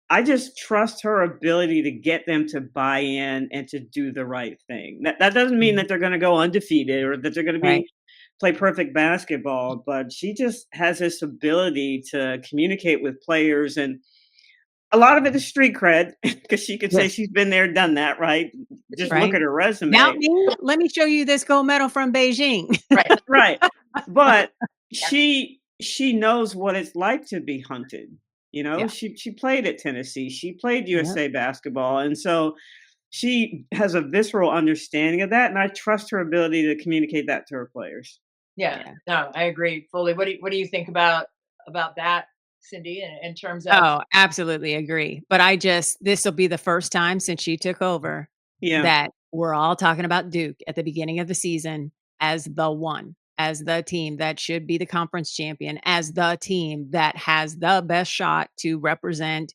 I just trust her ability to get them to buy in and to do the right thing. That doesn't mean Mhm. that they're going to go undefeated or that they're going to Right. be play perfect basketball, but she just has this ability to communicate with players, and a lot of it is street cred because she could say Yes. she's been there, done that, right? Just look Right. at her Doubt resume. me? Let me show you this gold medal from Beijing. Right. Right. But Yeah. she knows what it's like to be hunted. You know, Yeah. she played at Tennessee. She played Yep. USA basketball. And so she has a visceral understanding of that. And I trust her ability to communicate that to her players. Yeah. Yeah. No, I agree fully. What do you think about that, Cindy, in terms of Oh, absolutely agree. But this will be the first time since she took over Yeah. that we're all talking about Duke at the beginning of the season as the one, as the team that should be the conference champion, as the team that has the best shot to represent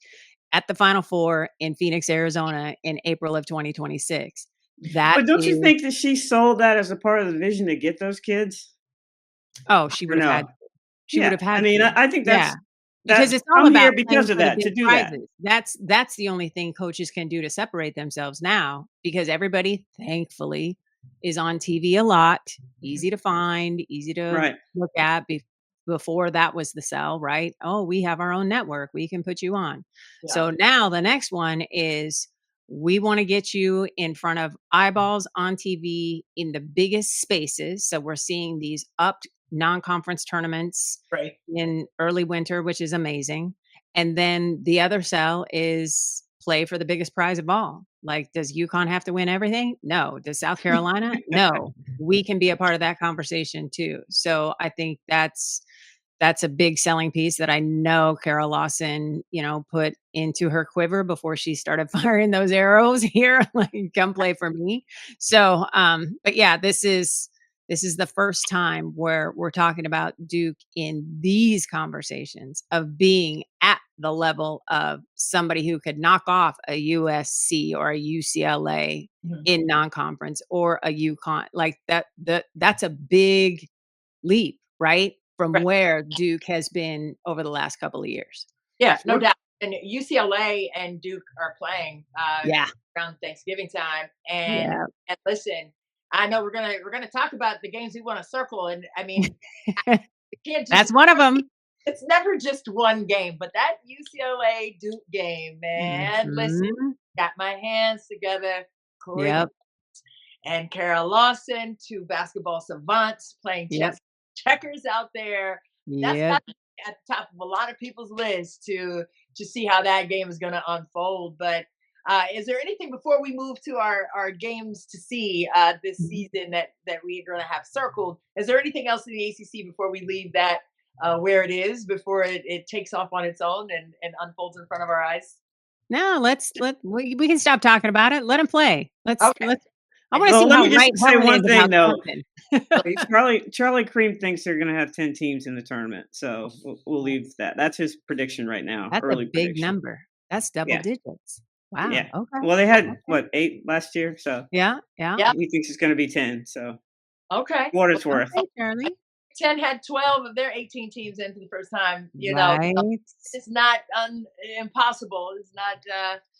at the Final Four in Phoenix, Arizona in April of 2026. That But don't you is, think that she sold that as a part of the vision to get those kids? oh, she Or would have no? had she would Yeah. have I had mean, to. I think Yeah. Because that's it's all I'm here about playing because of for the that, to big do that. prizes. That's the only thing coaches can do to separate themselves now because everybody, thankfully, is on TV a lot, Mhm. easy to find, easy to Right. look at. Before that was the sell, right? Oh, we have our own network. We can put you on. Yeah. So now the next one is we want to get you in front of eyeballs on TV in the biggest spaces. So we're seeing these upped non-conference tournaments Right. in early winter, which is amazing. And then the other sell is play for the biggest prize of all. Like, does UConn have to win everything? No. Does South Carolina? No. We can be a part of that conversation too. So I think that's a big selling piece that I know Carol Lawson, put into her quiver before she started firing those arrows here, like come play for me. So, but yeah, this is the first time where we're talking about Duke in these conversations of being at the level of somebody who could knock off a USC or a UCLA Mhm. in non-conference or a UConn. Like that's a big leap, right? From Right. where Duke has been over the last couple of years. Yeah, no What doubt. And UCLA and Duke are playing Yeah. around Thanksgiving time. And Yeah. and listen, I know we're gonna talk about the games we want to circle. And I mean, you can't just That's one of them. it's never just one game, but that UCLA Duke game, man. Listen, Mhm. got my hands together. Corey Yep. and Carol Lawson, two basketball savants playing Yep. checkers out there. That's Yep. got to be at the top of a lot of people's list to see how that game is going to unfold. But Is there anything before we move to our games to see this season that we're going to have circled? Is there anything else in the ACC before we leave that where it is before it takes off on its own and unfolds in front of our eyes? No, we can stop talking about it. Let him play. Okay. I want to Well, see let how me just right say Helen one is thing about though. something. Charlie Cream thinks they're going to have 10 teams in the tournament, so we'll leave that. That's his prediction right now. That's a Early big prediction. number. That's double Yeah, digits. Wow. yeah. Okay. Well, they had Okay. what 8 last year, so Yeah. Yeah. Yeah. he thinks it's going to be 10. So Okay. what it's worth. Okay, Charlie. 10 had 12 of their 18 teams in for the first time. Right. It's not impossible. It's not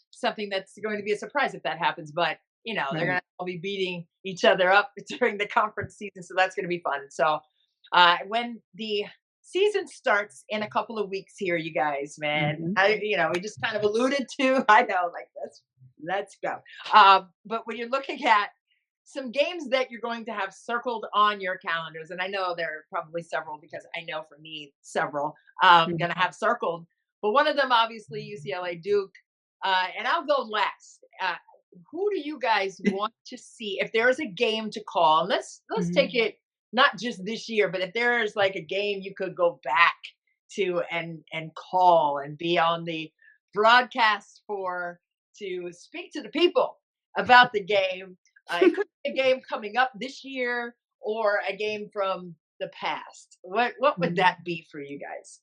something that's going to be a surprise if that happens. But they're Right. going to all be beating each other up during the conference season, so that's going to be fun. So when the season starts in a couple of weeks here, you guys, man, we just kind of alluded to. I know, like let's go. But when you're looking at some games that you're going to have circled on your calendars, and I know there are probably several because I know for me several going to have circled, but one of them obviously UCLA Duke, and I'll go last. Who do you guys want to see if there is a game to call? And let's take it not just this year, but if there is like a game you could go back to and call and be on the broadcast to speak to the people about the game. It could be a game coming up this year or a game from the past. What would that be for you guys?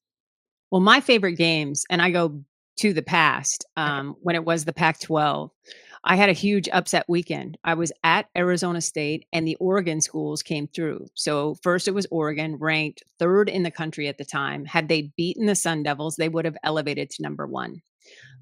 Well, my favorite games, and I go to the past, when it was the Pac-12, I had a huge upset weekend. I was at Arizona State and the Oregon schools came through. So first it was Oregon, ranked 3rd in the country at the time. Had they beaten the Sun Devils, they would have elevated to number 1.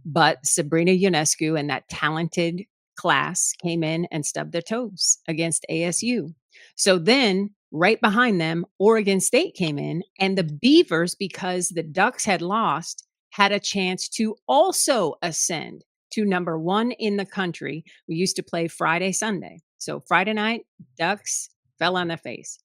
But Sabrina Ionescu and that talented class came in and stubbed their toes against ASU. So then right behind them, Oregon State came in, and the Beavers, because the Ducks had lost, had a chance to also ascend to number 1 in the country. We used to play Friday, Sunday. So Friday night, Ducks fell on their face.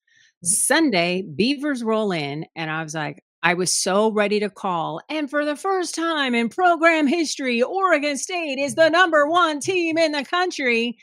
Sunday, Beavers roll in, and I was so ready to call. And for the first time in program history, Oregon State is the number 1 team in the country.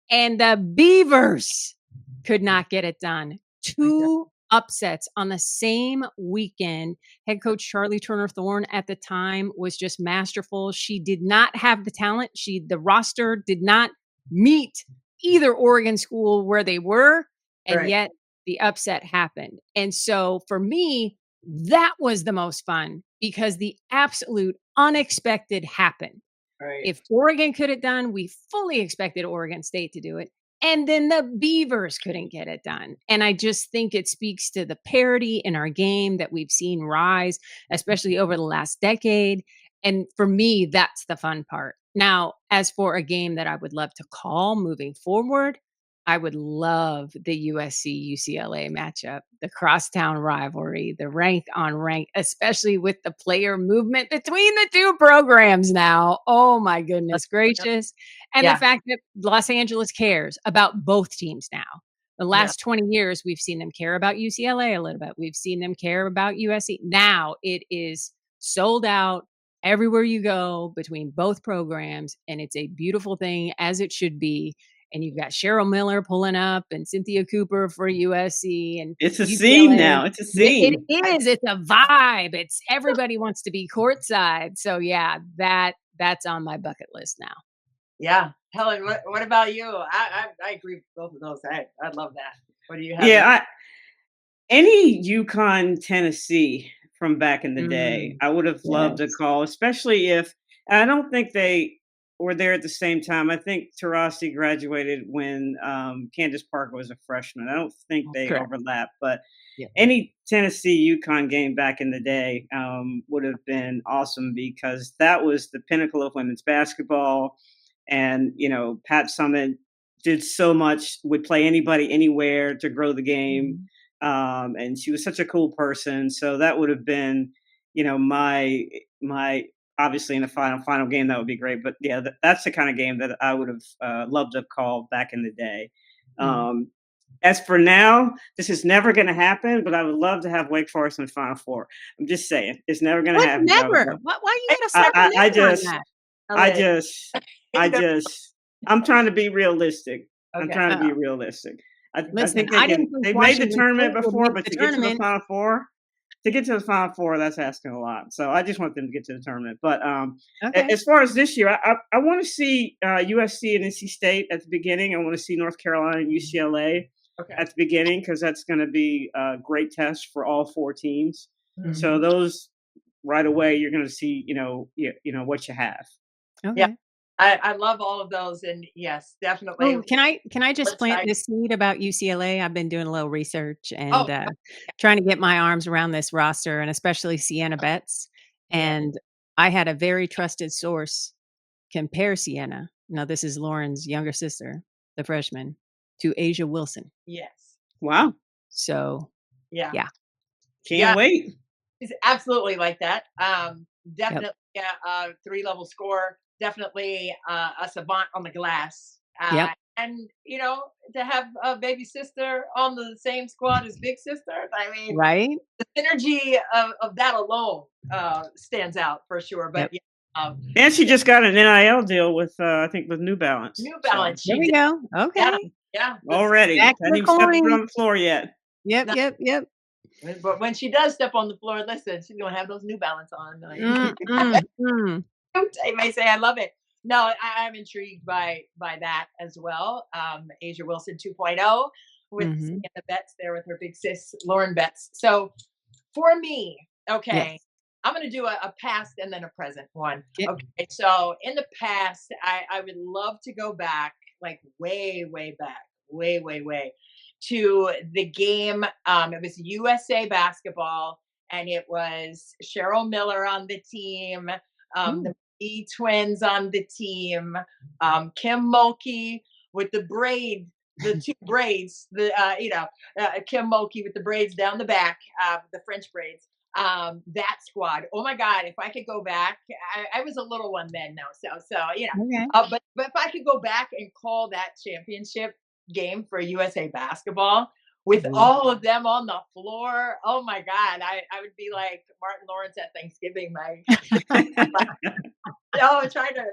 And the Beavers could not get it done. 2 upsets on the same weekend. Head coach Charlie Turner Thorne at the time was just masterful. She did not have the talent. The roster did not meet either Oregon school where they were, and yet the upset happened. And so for me, that was the most fun because the absolute unexpected happened. Right. If Oregon could have done, we fully expected Oregon State to do it. And then the Beavers couldn't get it done. And I just think it speaks to the parity in our game that we've seen rise, especially over the last decade. And for me, that's the fun part. Now, as for a game that I would love to call moving forward, I would love the USC UCLA matchup, the crosstown rivalry, the rank on rank, especially with the player movement between the 2 programs now. Oh my goodness gracious. And the fact that Los Angeles cares about both teams now. The last 20 years, we've seen them care about UCLA a little bit. We've seen them care about USC. Now it is sold out everywhere you go between both programs. And it's a beautiful thing, as it should be. And you've got Cheryl Miller pulling up and Cynthia Cooper for USC, and it's a UCLA. scene now. It's a scene. It is. It's a vibe. It's everybody wants to be courtside. So yeah, that's on my bucket list now. Yeah, Helen, what about you? I agree with both of those. I love that. What do you have? Yeah, any UConn Tennessee from back in the day, I would have loved to call, especially if I don't think they were there at the same time. I think Taurasi graduated when Candace Parker was a freshman. I don't think they overlapped, but any Tennessee UConn game back in the day would have been awesome because that was the pinnacle of women's basketball. And, Pat Summitt did so much, would play anybody anywhere to grow the game. And she was such a cool person. So that would have been, my obviously in the final game, that would be great. But yeah, that's the kind of game that I would have loved to have called back in the day. As for now, this is never going to happen, but I would love to have Wake Forest in the Final Four. I'm just saying, it's never going to happen. Never. Why you got to start on that? I Helen, just, I you know, just, I'm trying to be realistic. I'm okay. trying to Uh, be realistic. I listen, think they I didn't can. think They've made the Washington tournament State would before, make but the to get to the tournament. Final Four, that's asking a lot. So I just want them to get to the tournament. But Okay. as far as this year, I want to see USC and NC State at the beginning. I want to see North Carolina and UCLA Okay. at the beginning because that's going to be a great test for all four teams. So Mhm. those right away, you're going to see, what you have. Yeah. Okay. I love all of those. And yes, definitely. Oh, can I just Let's plant try. this seed about UCLA? I've been doing a little research Oh, and trying to get my arms around this roster and especially Sienna Betts. yeah. And I had a very trusted source compare Sienna. Now, this is Lauren's younger sister, the freshman, to Asia Wilson. Yes. Wow. So, Yeah. yeah. Can't Yeah. wait. It's absolutely like that. Yep. Definitely three-level score. Definitely a savant on the glass. Yep. And to have a baby sister on the same squad as big sister, I mean, Right? the synergy of that alone stands out for sure. But Yep. yeah, And she just got an NIL deal with, I think, with New Balance. New So Balance, There she we did. go. Yeah, Okay. yeah. already, Back to hadn't the even stepped foot coin. on the floor yet. Yep. No, Yep. but when she does step on the floor, listen, she's gonna have those New Balance on. I may say I love it. No, I'm intrigued by that as well. Asia Wilson 2.0 with Mhm. Sienna Betts there with her big sis Lauren Betts. So for me, okay, Yes. I'm gonna do a past and then a present one. Yep. Okay, so in the past, I would love to go back, like way back, way to the game. It was USA basketball, and it was Cheryl Miller on the team. The Ooh. twins on the team, Kim Mulkey with the two braids, Kim Mulkey with the braids down the back, the French braids. That squad. Oh my God! If I could go back, I was a little one then. Now, Okay. but if I could go back and call that championship game for USA basketball with Ooh. all of them on the floor, oh my God, I would be like Martin Lawrence at Thanksgiving, trying to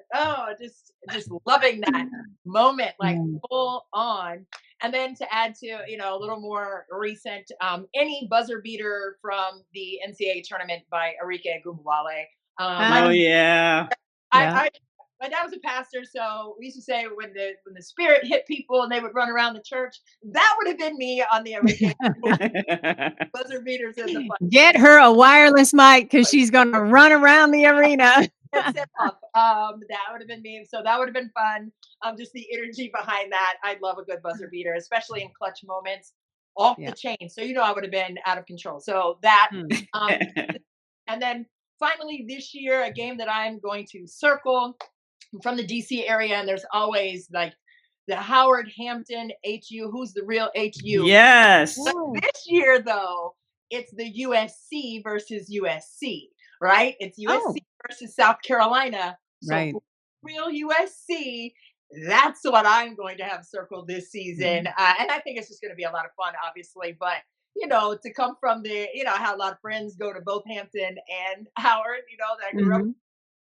just loving that moment, like Mm. full on. And then to add to a little more recent, any buzzer beater from the NCAA tournament by Arike Agumawale. Oh yeah. Yeah. I My dad was a pastor, so we used to say when the spirit hit people and they would run around the church, that would have been me on the Arike buzzer beaters in the Get her a wireless mic because she's going to run around the arena. set up. That would have been me. So that would have been fun. Just the energy behind that. I love a good buzzer beater, especially in clutch moments, off the Yeah. chain. So I would have been out of control. So that, Hmm. and then finally this year, a game that I'm going to circle from the DC area, and there's always like the Howard Hampton HU. Who's the real HU? Yes. But Oh. this year, though, it's the USC versus USC, right? It's Oh. USC versus South Carolina. So Right. for real USC, that's what I'm going to have circled this season. And I think it's just going to be a lot of fun, obviously. But, to come from I had a lot of friends go to both Hampton and Howard, that I grew up. Mhm.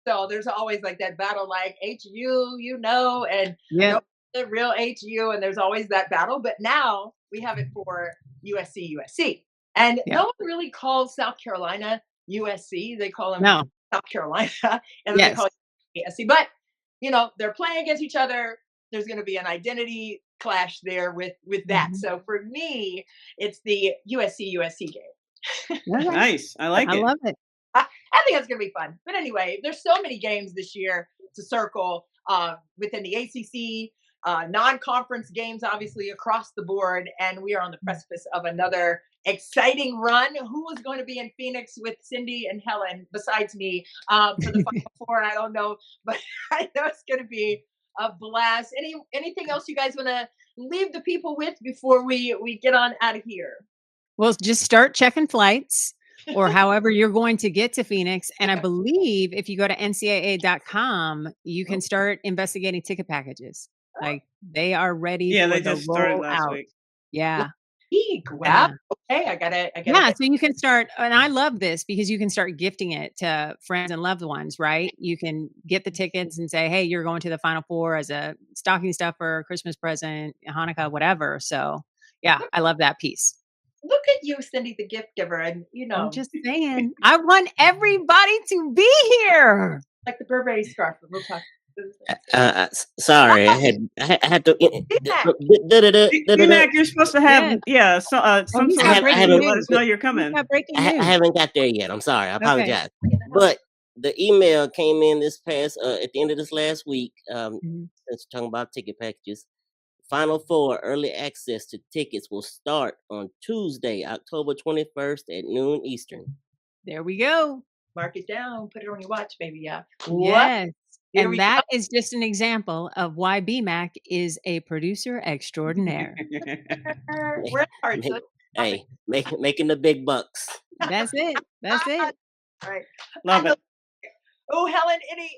So there's always like that battle, like HU, and no, Yep. the real HU, and there's always that battle. But now we have it for USC, and Yep. no one really calls South Carolina USC. They call them No. South Carolina, and then they Yes. call it USC. But they're playing against each other. There's going to be an identity clash there with that. Mhm. So for me, it's the USC game. Okay. Nice. I like I it. love it. I think that's going to be fun. But anyway, there's so many games this year to circle within the ACC, non-conference games, obviously across the board, and we are on the precipice of another exciting run. Who is going to be in Phoenix with Cindy and Helen besides me for the Final Four? I don't know, but I know it's going to be a blast. Anything else you guys want to leave the people with before we get on out of here? Well, just start checking flights or however you're going to get to Phoenix. And I Okay. believe if you go to ncaa.com, you can start investigating ticket packages. Like they are ready Yeah, for they the just started last rollout. week. Yeah. Eek, wow. Yeah. Okay, I gotta Yeah, get so you can start, and I love this because you can start gifting it to friends and loved ones, right? You can get the tickets and say, "Hey, you're going to the Final Four as a stocking stuffer, Christmas present, Hanukkah, whatever." So, yeah, I love that piece. look at you, Cindy, the gift giver, and I'm just saying, I want everybody to be here. like the Burberry scarf. We'll talk. Sorry, Oh, I had to. Mac. BMAC, you're supposed to have Yes. so, Oh, some he's sort I got of have I thing breaking to haven't let us news. know you're He's coming. got breaking I news. haven't got there yet. I'm sorry. I Okay. apologize. But the email came in this past at the end of this last week. Mhm. Since we're talking about ticket packages, Final Four early access to tickets will start on Tuesday, October 21st at noon Eastern. There we go. Mark it down. Put it on your watch, baby. Yeah. What? Yes. Here And we go. that is just an example of why BMAC is a producer extraordinaire. We're in heart, so Make, hey, making the big bucks. That's it. That's it. all right. Love it. Oh, Helen, any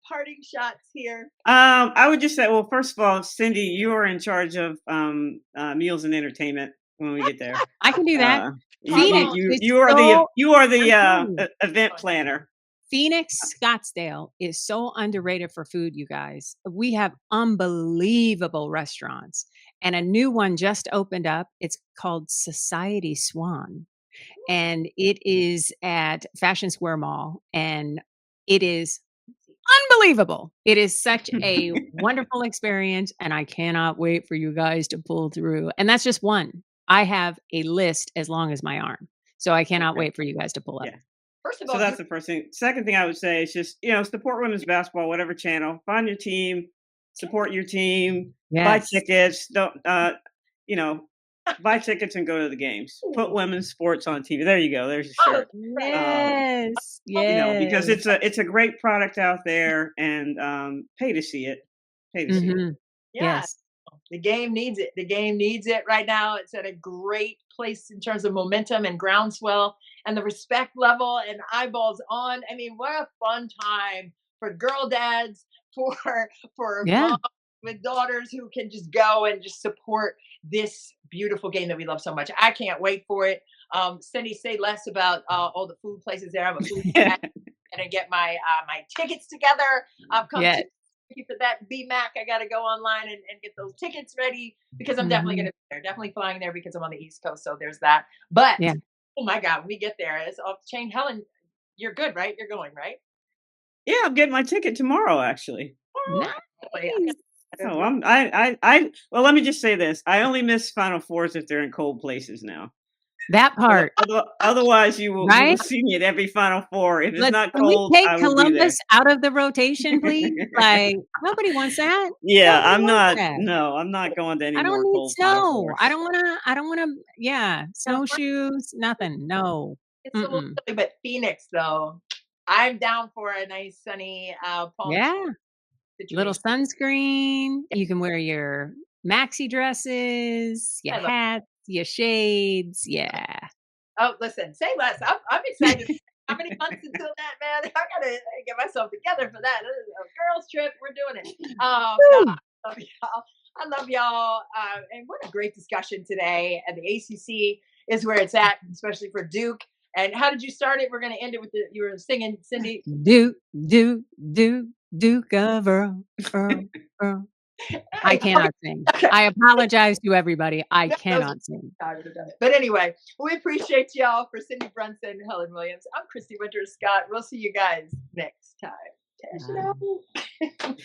parting shots here? I would just say, well, first of all, Cindy, you are in charge of meals and entertainment when we get there. I can do that. Uh, Phoenix is you are so the I'm telling you, event planner. Phoenix, Scottsdale is so underrated for food, you guys. We have unbelievable restaurants, and a new one just opened up. It's called Society Swan, and it is at Fashion Square Mall, and it is unbelievable. It is such a wonderful experience, and I cannot wait for you guys to pull through. And that's just one. I have a list as long as my arm, so I cannot Okay. wait for you guys to pull up. Yeah. First of So all, that's the first thing. Second thing I would say is just, support women's basketball, whatever channel. Find your team, support your team, buy Yes. tickets. Don't, buy tickets and go to the games. Put women's sports on TV. There you go. There's your shirt. Yes. Because Yes. it's a great product out there, and pay to see it. Pay to see it. Mhm. yeah, Yes. the game needs it. The game needs it right now. It's at a great place in terms of momentum and groundswell and the respect level and eyeballs on. I mean, what a fun time for girl dads, for Yeah. moms with daughters who can just go and just support this beautiful game that we love so much. I can't wait for it. Cindy, say less about all the food places there. I'm a food fan and I get my my tickets together. Come Yes. to Thank you for that, BMAC. I got to go online and get those tickets ready because I'm definitely going Mhm. to be there. Definitely flying there because I'm on the East Coast. So there's that. But Yeah. oh my God, when we get there, it's off the chain. Helen, you're good, right? You're going, right? Yeah, I'm getting my ticket tomorrow, actually. Oh, boy, I Nice. Oh, well, let me just say this. I only miss Final Fours if they're in cold places now. That part, Otherwise, you will right? see me at every Final Four. If it's not Can we cold, take I will be there. Columbus out of the rotation, please? Like, nobody wants that. Yeah, Nobody I'm wants not. that. No, I'm not going to any I don't more need cold Final snow. Fours. I don't wanna yeah, know, snowshoes, nothing. No. it's a little Mm-mm. silly, but Phoenix, though, I'm down for a nice sunny Palm Yeah. Little situation. sunscreen. You can wear your maxi dresses, your I love hats, your shades. Yeah. Oh, listen, say less. I'm excited. How many months until that, man? I gotta get myself together for that. This is a girls' trip. We're doing it. No, Woo. I love y'all. I love y'all. And what a great discussion today. And the ACC is where it's at, especially for Duke. And how did you start it? We're going to end it with you were singing, Cindy. Do, do, do, Duke of Earl, Earl, Earl. I cannot sing. Okay. I apologize to everybody. I That was cannot sing. I would have done it. But anyway, we appreciate y'all. For Cindy Brunson, Helen Williams, I'm Christy Winters Scott. We'll see you guys next time. Bye.